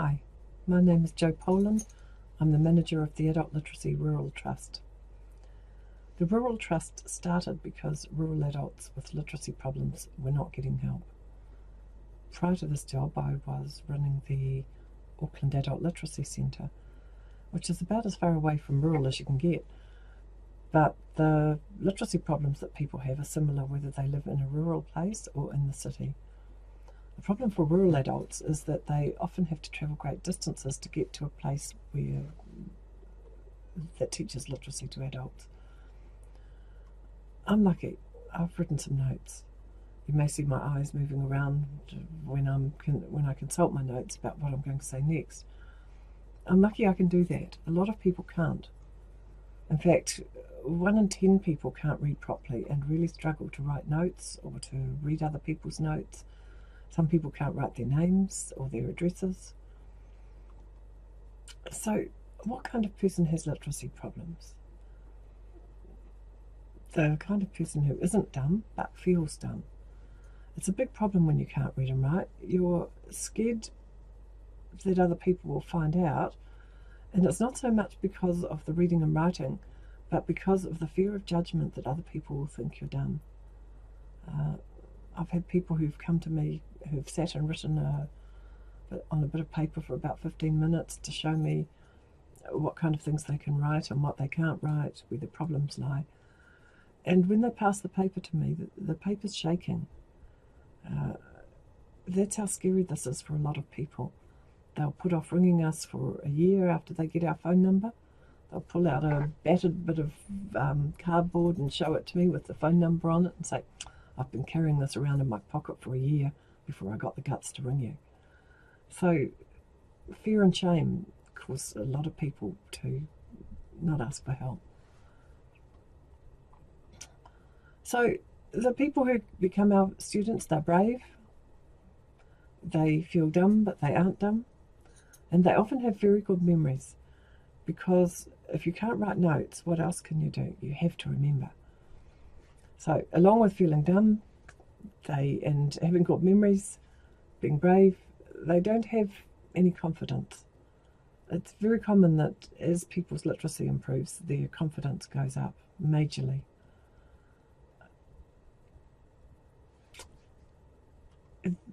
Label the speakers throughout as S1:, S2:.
S1: Hi, my name is Jo Poland. I'm the manager of the Adult Literacy Rural Trust. The Rural Trust started because rural adults with literacy problems were not getting help. Prior to this job, I was running the Auckland Adult Literacy Centre, which is about as far away from rural as you can get. But the literacy problems that people have are similar whether they live in a rural place or in the city. The problem for rural adults is that they often have to travel great distances to get to a place that teaches literacy to adults. I'm lucky. I've written some notes. You may see my eyes moving around when I consult my notes about what I'm going to say next. I'm lucky I can do that. A lot of people can't. In fact, 1 in 10 people can't read properly and really struggle to write notes or to read other people's notes. Some people can't write their names or their addresses. So, what kind of person has literacy problems? The kind of person who isn't dumb but feels dumb. It's a big problem when you can't read and write. You're scared that other people will find out, and it's not so much because of the reading and writing, but because of the fear of judgment that other people will think you're dumb. I've had people who've come to me who've sat and written on a bit of paper for about 15 minutes to show me what kind of things they can write and what they can't write, where the problems lie. And when they pass the paper to me, the paper's shaking. That's how scary this is for a lot of people. They'll put off ringing us for a year after they get our phone number. They'll pull out a battered bit of cardboard and show it to me with the phone number on it and say, I've been carrying this around in my pocket for a year before I got the guts to ring you. So fear and shame cause a lot of people to not ask for help. So the people who become our students, they're brave, they feel dumb but they aren't dumb, and they often have very good memories, because if you can't write notes, what else can you do? You have to remember. So along with feeling dumb and having good memories, being brave, they don't have any confidence. It's very common that as people's literacy improves, their confidence goes up majorly.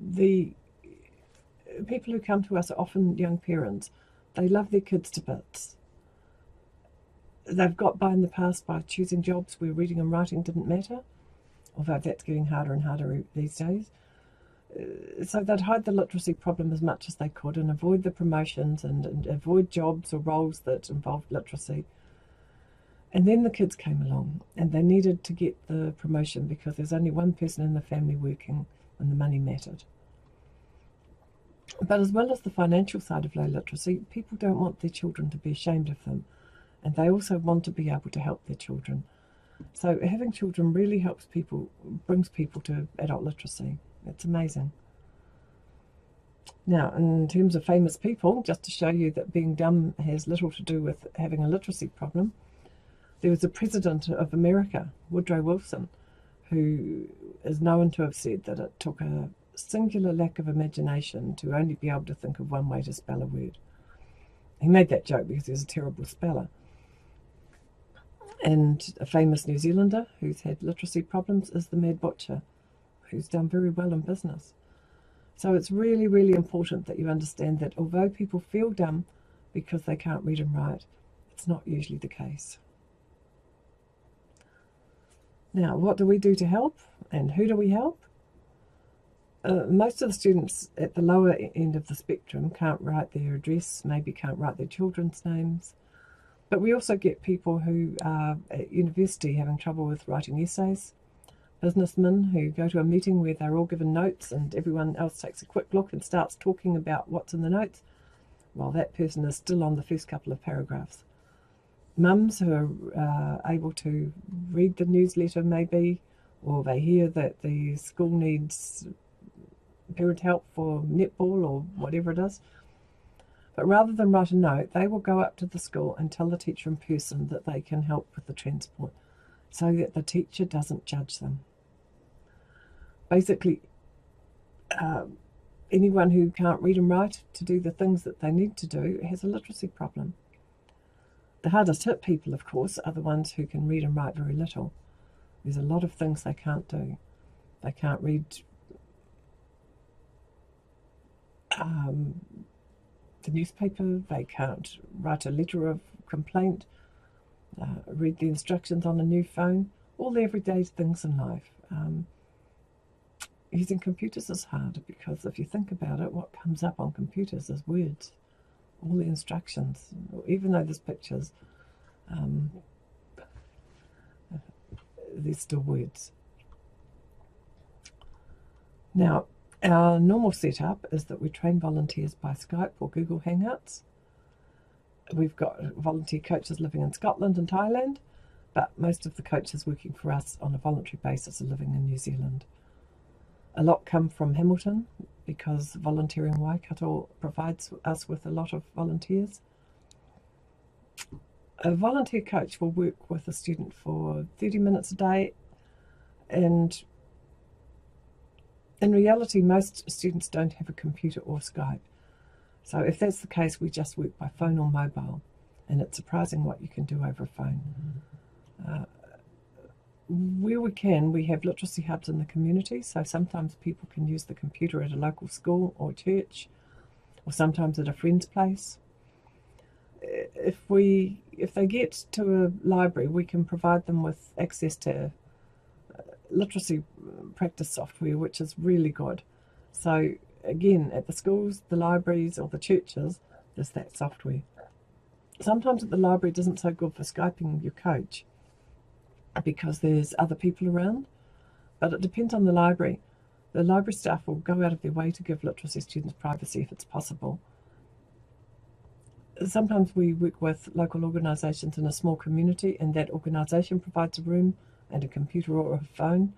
S1: The people who come to us are often young parents. They love their kids to bits. They've got by in the past by choosing jobs where reading and writing didn't matter, although that's getting harder and harder these days. So they'd hide the literacy problem as much as they could and avoid the promotions and avoid jobs or roles that involved literacy. And then the kids came along and they needed to get the promotion because there's only one person in the family working and the money mattered. But as well as the financial side of low literacy, people don't want their children to be ashamed of them, and they also want to be able to help their children. So having children really brings people to adult literacy. It's amazing. Now, in terms of famous people, just to show you that being dumb has little to do with having a literacy problem, there was a president of America, Woodrow Wilson, who is known to have said that it took a singular lack of imagination to only be able to think of one way to spell a word. He made that joke because he was a terrible speller. And a famous New Zealander who's had literacy problems is the Mad Butcher, who's done very well in business. So it's really, really important that you understand that although people feel dumb because they can't read and write, it's not usually the case. Now, what do we do to help, and who do we help? Most of the students at the lower end of the spectrum can't write their address, maybe can't write their children's names. But we also get people who are at university having trouble with writing essays, businessmen who go to a meeting where they're all given notes and everyone else takes a quick look and starts talking about what's in the notes, while that person is still on the first couple of paragraphs. Mums who are able to read the newsletter maybe, or they hear that the school needs parent help for netball or whatever it is. But rather than write a note, they will go up to the school and tell the teacher in person that they can help with the transport, so that the teacher doesn't judge them. Basically, anyone who can't read and write to do the things that they need to do has a literacy problem. The hardest hit people, of course, are the ones who can read and write very little. There's a lot of things they can't do. They can't read the newspaper, they can't write a letter of complaint, read the instructions on a new phone, all the everyday things in life. Using computers is hard because if you think about it, what comes up on computers is words, all the instructions, even though there's pictures, there's still words. Now, our normal setup is that we train volunteers by Skype or Google Hangouts. We've got volunteer coaches living in Scotland and Thailand, but most of the coaches working for us on a voluntary basis are living in New Zealand. A lot come from Hamilton because Volunteering Waikato provides us with a lot of volunteers. A volunteer coach will work with a student for 30 minutes a day, and in reality most students don't have a computer or Skype. So if that's the case, we just work by phone or mobile, and it's surprising what you can do over a phone. Where we can, we have literacy hubs in the community, so sometimes people can use the computer at a local school or church, or sometimes at a friend's place. If they get to a library, we can provide them with access to literacy practice software, which is really good. So again, at the schools, the libraries or the churches, there's that software. Sometimes at the library it isn't so good for Skyping your coach because there's other people around, but it depends on the library. The library staff will go out of their way to give literacy students privacy if it's possible. Sometimes we work with local organisations in a small community, and that organisation provides a room and a computer or a phone.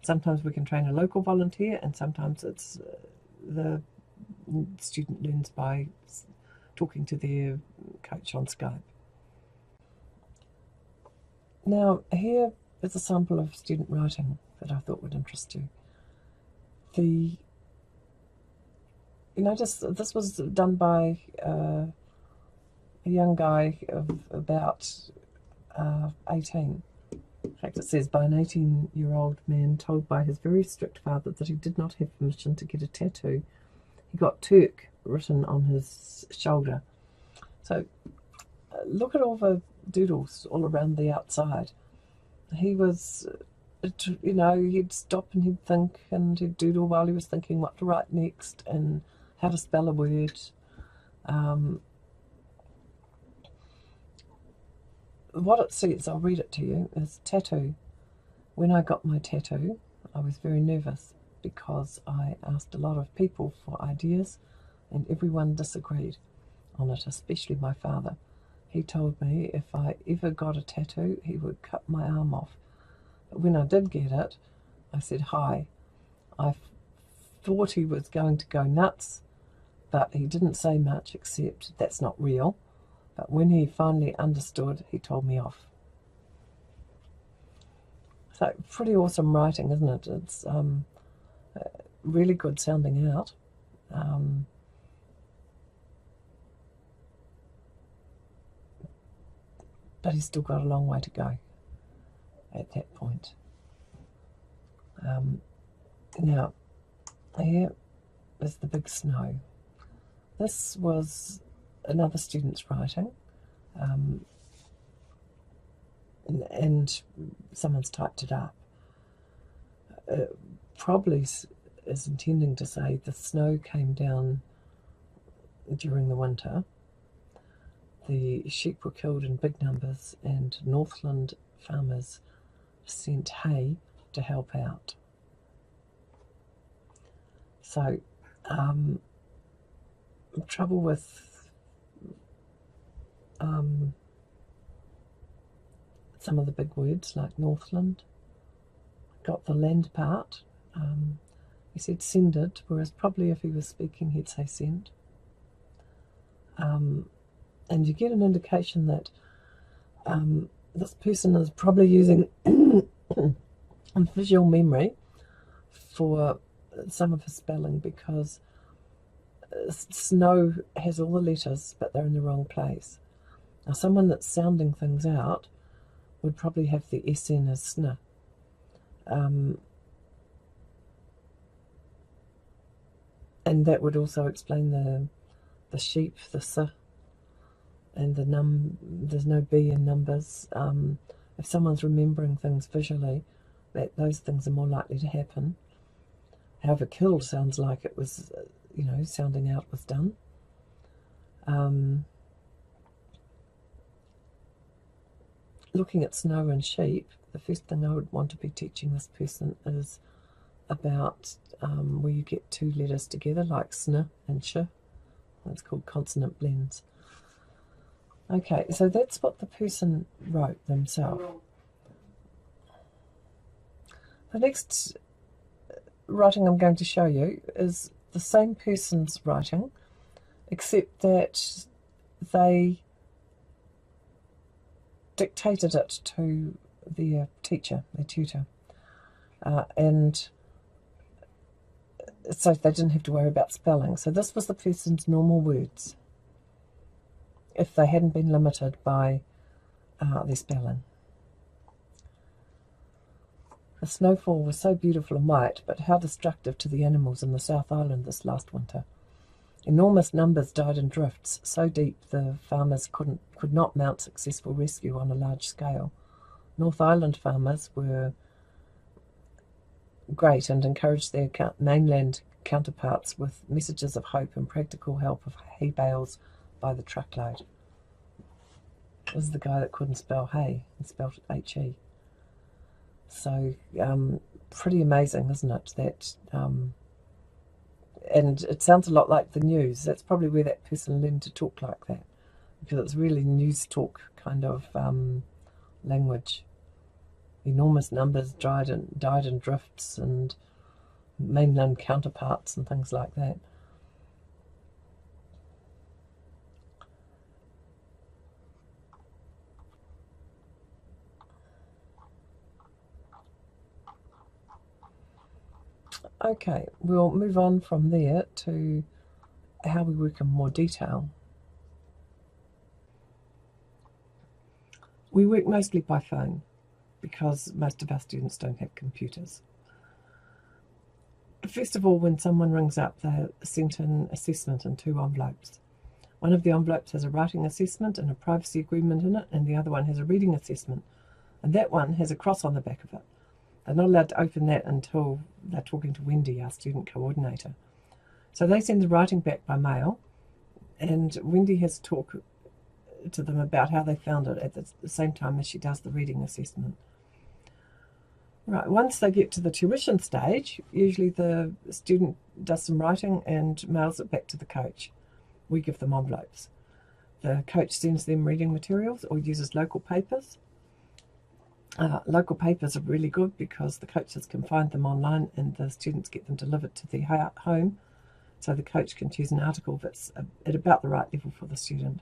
S1: Sometimes we can train a local volunteer, and sometimes it's the student learns by talking to their coach on Skype. Now, here is a sample of student writing that I thought would interest you. You notice this was done by a young guy of about 18. In fact, it says, by an 18-year-old man told by his very strict father that he did not have permission to get a tattoo. He got Turk written on his shoulder. So look at all the doodles all around the outside. He was, he'd stop and he'd think and he'd doodle while he was thinking what to write next and how to spell a word. What it says, I'll read it to you, is tattoo. When I got my tattoo, I was very nervous because I asked a lot of people for ideas and everyone disagreed on it, especially my father. He told me if I ever got a tattoo, he would cut my arm off. But when I did get it, I said hi. I thought he was going to go nuts, but he didn't say much except that's not real. But when he finally understood, he told me off. So pretty awesome writing, isn't it? It's really good sounding out. But he's still got a long way to go at that point. Now, here is the big snow. This was another student's writing, and someone's typed it up. Probably is intending to say the snow came down during the winter. The sheep were killed in big numbers, and Northland farmers sent hay to help out. So, trouble with some of the big words like Northland. Got the land part. He said sended, whereas probably if he was speaking he'd say sent. And you get an indication that this person is probably using visual memory for some of his spelling, because Snow has all the letters, but they're in the wrong place. Now, someone that's sounding things out would probably have the SN as sn. And that would also explain the sheep, the s, and there's no B in numbers. If someone's remembering things visually, those things are more likely to happen. However, killed sounds like it was, sounding out was done. Looking at snow and sheep, the first thing I would want to be teaching this person is about where you get two letters together, like sn and sh. That's called consonant blends. Okay, so that's what the person wrote themselves. The next writing I'm going to show you is the same person's writing, except that they dictated it to their teacher, their tutor, and so they didn't have to worry about spelling. So this was the person's normal words, if they hadn't been limited by their spelling. The snowfall was so beautiful and white, but how destructive to the animals in the South Island this last winter. Enormous numbers died in drifts, so deep the farmers could not mount successful rescue on a large scale. North Island farmers were great and encouraged their mainland counterparts with messages of hope and practical help of hay bales by the truckload. This is the guy that couldn't spell hay, he spelled it H-E. So pretty amazing, isn't it? That and it sounds a lot like the news. That's probably where that person learned to talk like that, because it's really news talk kind of language. Enormous numbers died in drifts and mainland counterparts and things like that. Okay, we'll move on from there to how we work in more detail. We work mostly by phone because most of our students don't have computers. First of all, when someone rings up, they're sent an assessment in 2 envelopes. One of the envelopes has a writing assessment and a privacy agreement in it, and the other one has a reading assessment, and that one has a cross on the back of it. They're not allowed to open that until they're talking to Wendy, our student coordinator. So they send the writing back by mail, and Wendy has to talk to them about how they found it at the same time as she does the reading assessment. Right, once they get to the tuition stage, usually the student does some writing and mails it back to the coach. We give them envelopes. The coach sends them reading materials or uses local papers. Local papers are really good because the coaches can find them online and the students get them delivered to their home, so the coach can choose an article that's at about the right level for the student.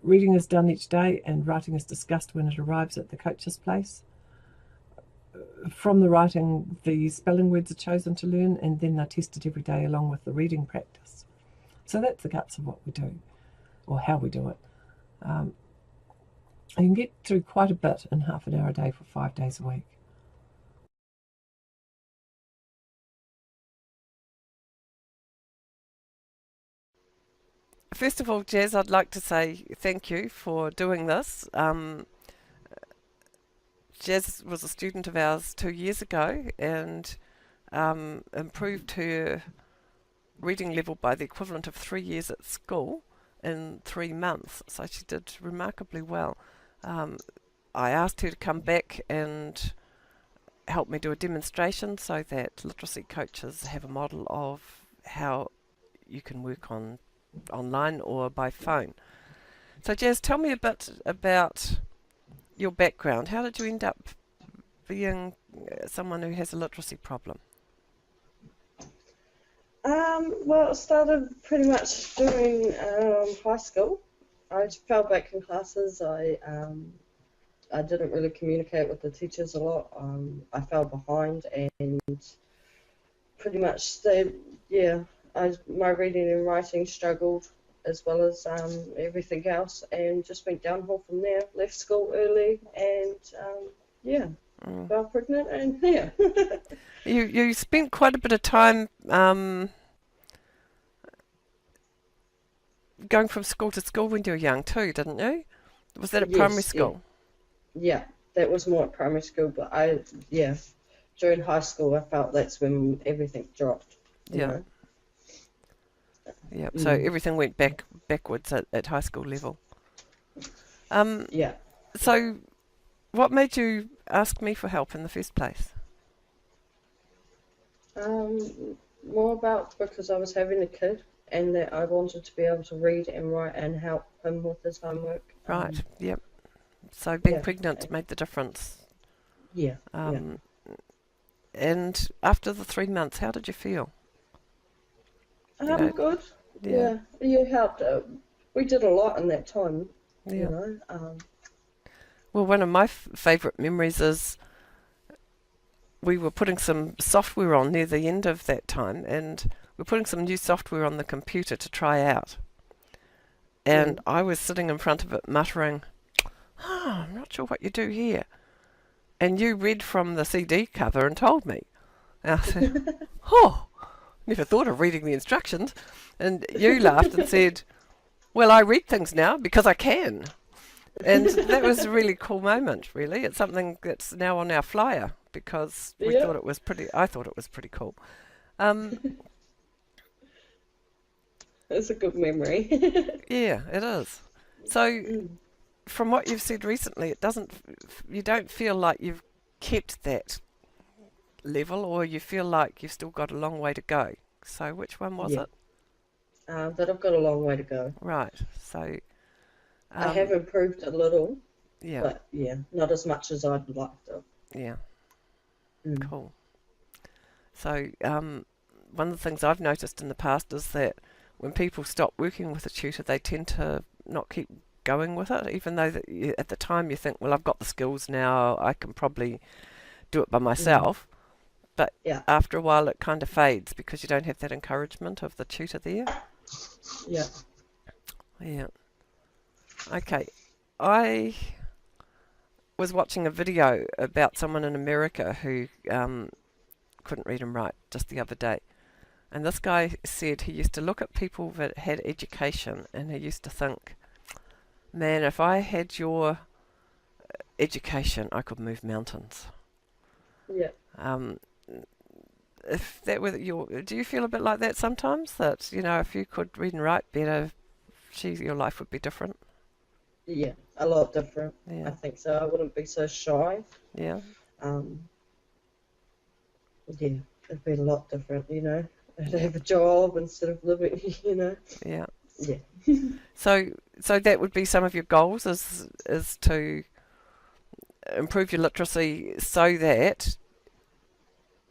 S1: Reading is done each day and writing is discussed when it arrives at the coach's place. From the writing, the spelling words are chosen to learn, and then they're tested every day along with the reading practice. So that's the guts of what we do, or how we do it. You can get through quite a bit in half an hour a day for 5 days a week. First of all, Jazz, I'd like to say thank you for doing this. Jazz was a student of ours 2 years ago and improved her reading level by the equivalent of 3 years at school in 3 months. So she did remarkably well. I asked her to come back and help me do a demonstration so that literacy coaches have a model of how you can work online or by phone. So Jazz, tell me a bit about your background. How did you end up being someone who has a literacy problem?
S2: Well, it started pretty much during high school. I fell back in classes. I didn't really communicate with the teachers a lot. I fell behind and pretty much stayed, my reading and writing struggled as well as everything else, and just went downhill from there. Left school early, and yeah, got pregnant, and yeah.
S1: You spent quite a bit of time going from school to school when you were young too, didn't you? Was that at primary
S2: Yes, yeah,
S1: school?
S2: yeah. That was more at primary school, but yeah, during high school, I felt that's when everything dropped. You
S1: Yeah.
S2: know.
S1: Yeah. So everything went backwards at high school level. Um,
S2: Yeah.
S1: so what made you ask me for help in the first place?
S2: More about because I was having a kid and that I wanted to be able to read and write and help him with his homework.
S1: Right. Yep. So being
S2: Yeah,
S1: pregnant made the difference.
S2: yeah, yeah.
S1: Um, and after the 3 months, how did you feel? You know,
S2: Good.
S1: yeah,
S2: Yeah, you helped. We did a lot in that time, you
S1: yeah.
S2: know.
S1: Well, one of my favourite memories is we were putting some software on near the end of that time, and we're putting some new software on the computer to try out. And I was sitting in front of it muttering, I'm not sure what you do here. And you read from the CD cover and told me. And I said, oh, never thought of reading the instructions. And you laughed and said, well, I read things now because I can. And that was a really cool moment, really. It's something that's now on our flyer because we
S2: Yeah,
S1: thought it was pretty, I thought it was pretty cool. Um,
S2: it's a good memory.
S1: yeah, it is. So from what you've said recently, you don't feel like you've kept that level, or you feel like you've still got a long way to go. So which one was
S2: Yeah,
S1: it?
S2: but I've got a long way to go.
S1: Right. So,
S2: I have improved a little,
S1: yeah,
S2: but yeah, not as much as I'd like to.
S1: yeah,
S2: Mm.
S1: cool. So, one of the things I've noticed in the past is that when people stop working with a tutor, they tend to not keep going with it, even though at the time you think, well, I've got the skills now, I can probably do it by myself. But
S2: Yeah,
S1: after a while, it kind of fades because you don't have that encouragement of the tutor there.
S2: yeah.
S1: Yeah. Okay. I was watching a video about someone in America who couldn't read and write just the other day. And this guy said he used to look at people that had education and he used to think, man, if I had your education, I could move mountains.
S2: Yeah.
S1: Um, if that were do you feel a bit like that sometimes? That, if you could read and write better, your life would be different?
S2: Yeah, a lot different. I
S1: Yeah.
S2: think so. I wouldn't be so shy.
S1: Yeah.
S2: Um, yeah, it'd be a lot different, you know. I'd have a job instead of living, you know.
S1: Yeah.
S2: Yeah.
S1: So that would be some of your goals is to improve your literacy so that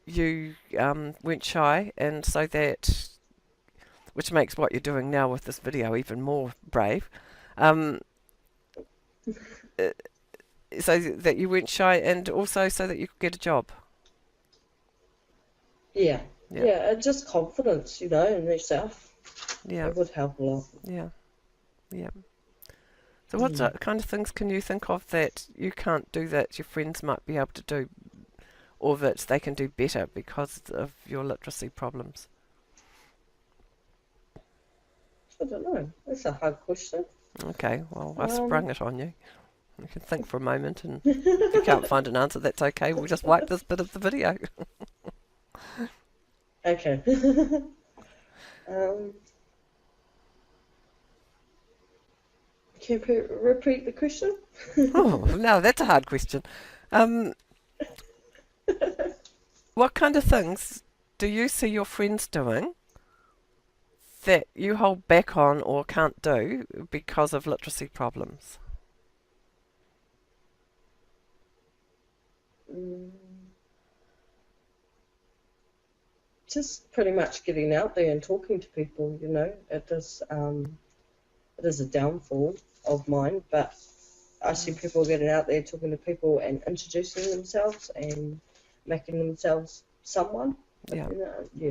S1: you weren't shy, and so that, which makes what you're doing now with this video even more brave, so that you weren't shy, and also so that you could get a job.
S2: Yeah.
S1: Yeah.
S2: Yeah, just confidence, you know, in yourself.
S1: Yeah.
S2: It would help a lot.
S1: Yeah. Yeah. So what kind of things can you think of that you can't do that your friends might be able to do, or that they can do better because of your literacy problems?
S2: I don't know. That's a hard question.
S1: Okay, well, I sprung it on you. You can think for a moment, and if you can't find an answer, that's okay. We'll just wipe this bit of the video.
S2: Okay. Can you repeat the question?
S1: Oh, no, that's a hard question. What kind of things do you see your friends doing that you hold back on or can't do because of literacy problems?
S2: Just pretty much getting out there and talking to people, you know. It is a downfall of mine, but I see people getting out there, talking to people and introducing themselves and making themselves someone.
S1: Yeah.
S2: You know, yeah.